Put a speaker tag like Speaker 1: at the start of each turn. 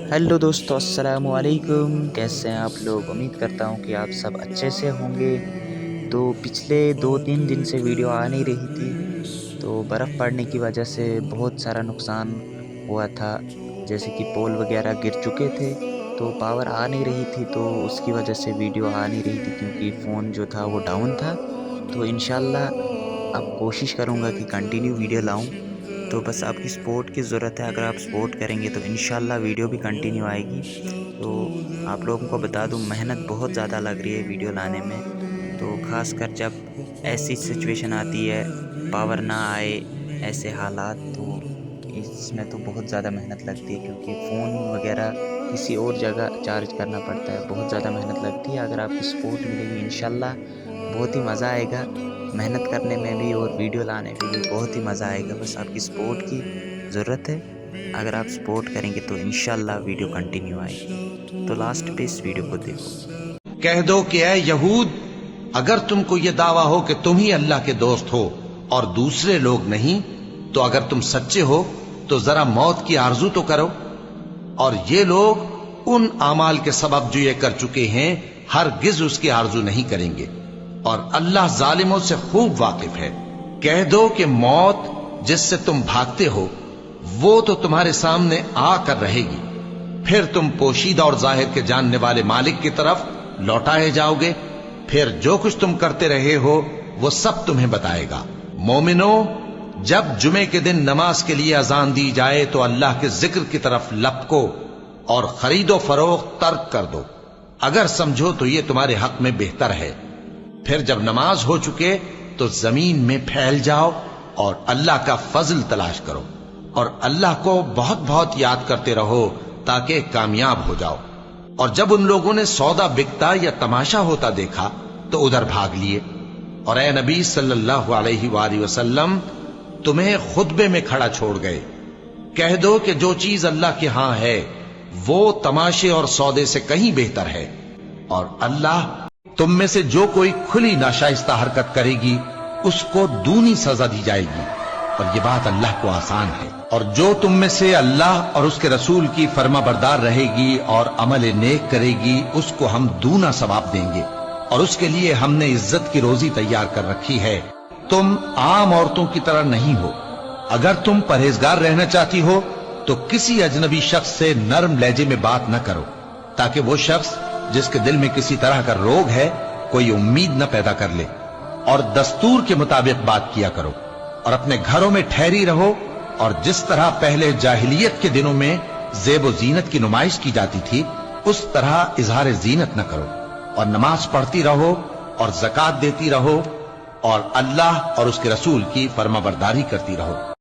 Speaker 1: Hello दोस्तों, अस्सलाम वालेकुम। कैसे हैं आप लोग? उम्मीद करता हूं कि आप सब अच्छे से होंगे। तो पिछले 2-3 दिन से वीडियो आ नहीं रही थी, तो बर्फ़ पड़ने की वजह से बहुत सारा नुकसान हुआ था। जैसे कि पोल वगैरह गिर चुके थे, तो पावर आ नहीं रही थी, तो उसकी वजह से वीडियो आ नहीं रही थी क्योंकि फ़ोन जो था वो डाउन था। तो इंशाल्लाह अब कोशिश करूँगा कि कंटिन्यू वीडियो लाऊं। तो बस आपकी सपोर्ट की ज़रूरत है। अगर आप सपोर्ट करेंगे तो इंशाल्लाह वीडियो भी कंटिन्यू आएगी। तो आप लोगों को बता दूं, मेहनत बहुत ज़्यादा लग रही है वीडियो लाने में। तो ख़ासकर जब ऐसी सिचुएशन आती है, पावर ना आए, ऐसे हालात, तो इसमें तो बहुत ज़्यादा मेहनत लगती है क्योंकि फ़ोन वगैरह किसी और जगह चार्ज करना पड़ता है। बहुत ज़्यादा मेहनत लगती है। अगर आपकी सपोर्ट मिलेगी इंशाल्लाह बहुत ही मज़ा आएगा मेहनत करने में भी, और वीडियो लाने में भी बहुत ही मज़ा आएगा। बस आपकी सपोर्ट की ज़रूरत है। अगर आप सपोर्ट करेंगे तो इंशाल्लाह वीडियो कंटिन्यू आएगी। तो लास्ट पे इस वीडियो को देखो।
Speaker 2: कह दो कि ऐ यहूद, अगर तुमको ये दावा हो कि तुम ही अल्लाह के दोस्त हो और दूसरे लोग नहीं, तो अगर तुम सच्चे हो तो जरा मौत की आरजू तो करो। और ये लोग उन आमाल के सबब जो ये कर चुके हैं हरगिज उसकी आरजू नहीं करेंगे, और अल्लाह जालिमों से खूब वाकिफ है। कह दो कि मौत जिससे तुम भागते हो वो तो तुम्हारे सामने आकर रहेगी, फिर तुम पोशीदा और जाहिर के जानने वाले मालिक की तरफ लौटाए जाओगे। फिर जो कुछ तुम करते रहे हो वो सब तुम्हें बताएगा। मोमिनो, जब जुमे के दिन नमाज के लिए अजान दी जाए तो अल्लाह के जिक्र की तरफ लपको और खरीदो फरोख्त तर्क कर दो, अगर समझो तो ये तुम्हारे हक में बेहतर है। फिर जब नमाज हो चुके तो जमीन में फैल जाओ और अल्लाह का फजल तलाश करो, और अल्लाह को बहुत बहुत याद करते रहो ताकि कामयाब हो जाओ। और जब उन लोगों ने सौदा बिकता या तमाशा होता देखा तो उधर भाग लिए। और ए नबी सल्लल्लाहु अलैहि वसल्लम, तुम्हें खुतबे में खड़ा छोड़ गए। कह दो कि जो चीज अल्लाह के यहां है वो तमाशे और सौदे से कहीं बेहतर है, और अल्लाह तुम में से जो कोई खुली नाशाइस्ता हरकत करेगी उसको दूनी सजा दी जाएगी, और ये बात अल्लाह को आसान है। और जो तुम में से अल्लाह और उसके रसूल की फर्माबरदार रहेगी और अमल नेक करेगी उसको हम दूना सवाब देंगे, और उसके लिए हमने इज्जत की रोजी तैयार कर रखी है। तुम आम औरतों की तरह नहीं हो। अगर तुम परहेजगार रहना चाहती हो तो किसी अजनबी शख्स से नरम लहजे में बात न करो, ताकि वो शख्स जिसके दिल में किसी तरह का रोग है कोई उम्मीद न पैदा कर ले। और दस्तूर के मुताबिक बात किया करो, और अपने घरों में ठहरी रहो, और जिस तरह पहले जाहिलियत के दिनों में जेब जीनत की नुमाइश की जाती थी उस तरह इजहार जीनत न करो, और नमाज पढ़ती रहो और ज़कात देती रहो, और अल्लाह और उसके रसूल की फर्माबरदारी करती रहो।